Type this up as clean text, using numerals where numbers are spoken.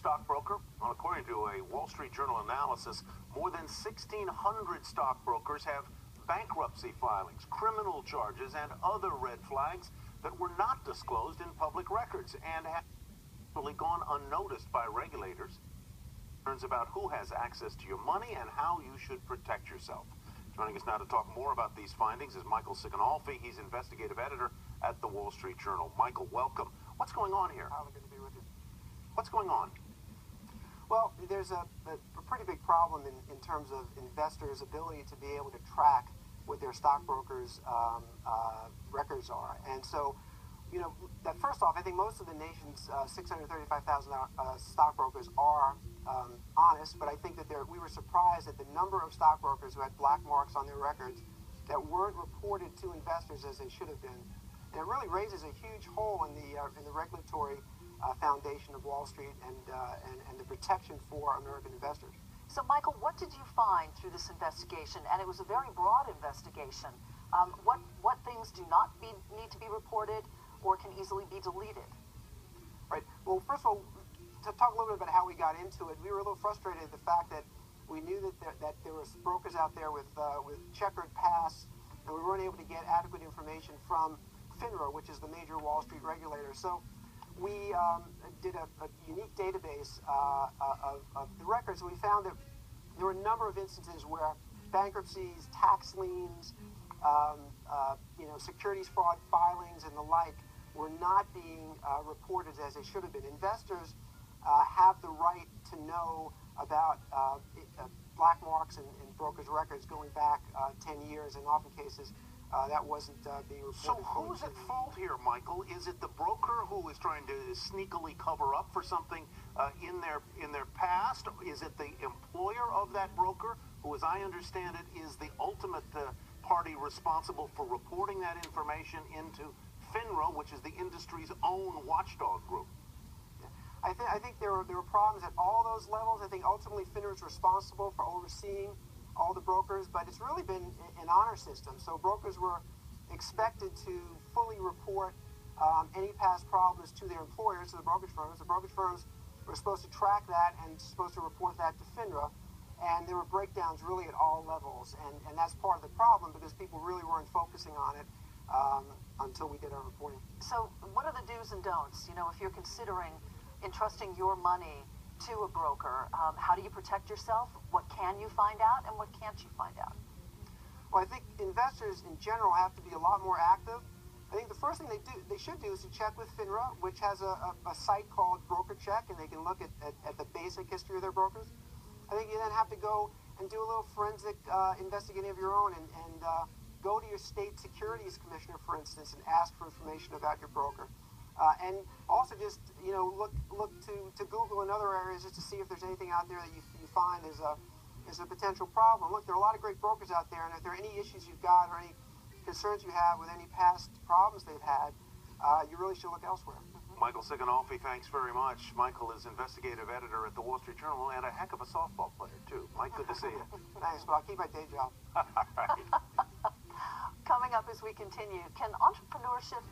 stockbroker? Well, according to a Wall Street Journal analysis, more than 1,600 stockbrokers have bankruptcy filings, criminal charges, and other red flags that were not disclosed in public records and have actually gone unnoticed by regulators. Concerns about who has access to your money and how you should protect yourself. Joining us now to talk more about these findings is Michael Sigonolfi. He's investigative editor at the Wall Street Journal. Michael, welcome. What's going on here? Good to be with you. What's going on? Well, there's a pretty big problem in terms of investors' ability to be able to track what their stockbrokers' records are. And so, that first off, I think most of the nation's 635,000 stockbrokers are honest, but I think that we were surprised at the number of stockbrokers who had black marks on their records that weren't reported to investors as they should have been. And it really raises a huge hole in the regulatory foundation of Wall Street and the protection for American investors. So, Michael, what did you find through this investigation? And it was a very broad investigation. What things do not need to be reported or can easily be deleted? Right. Well, first of all, to talk a little bit about how we got into it, we were a little frustrated at the fact that we knew that there were brokers out there with checkered pasts, and we weren't able to get adequate information from FINRA, which is the major Wall Street regulator. So we did a unique database of the records, and we found that there were a number of instances where bankruptcies, tax liens, securities fraud filings, and the like were not being reported as they should have been. Investors have the right to know about black marks in brokers' records going back 10 years, and in often cases that wasn't being reported. So who's at fault here, Michael? Is it the broker who is trying to sneakily cover up for something in their past? Is it the employer of that broker, who, as I understand it, is the ultimate party responsible for reporting that information into FINRA, which is the industry's own watchdog group? I think there were problems at all those levels. I think ultimately FINRA is responsible for overseeing all the brokers, but it's really been an honor system. So brokers were expected to fully report any past problems to their employers, to the brokerage firms. The brokerage firms were supposed to track that and supposed to report that to FINRA. And there were breakdowns really at all levels. And that's part of the problem, because people really weren't focusing on it until we did our reporting. So what are the do's and don'ts? If you're considering entrusting your money to a broker, how do you protect yourself? What can you find out, and what can't you find out? Well, I think investors in general have to be a lot more active. I think the first thing they should do is to check with FINRA, which has a site called Broker Check, and they can look at the basic history of their brokers. I think you then have to go and do a little forensic investigating of your own, and go to your state securities commissioner, for instance, and ask for information about your broker. And also just look to Google and other areas just to see if there's anything out there that you find is a potential problem. Look, there are a lot of great brokers out there, and if there are any issues you've got or any concerns you have with any past problems they've had, you really should look elsewhere. Michael Sigonolfi, thanks very much. Michael is investigative editor at the Wall Street Journal and a heck of a softball player, too. Mike, good to see you. Thanks. Well, I'll keep my day job. All right. Coming up as we continue, can entrepreneurship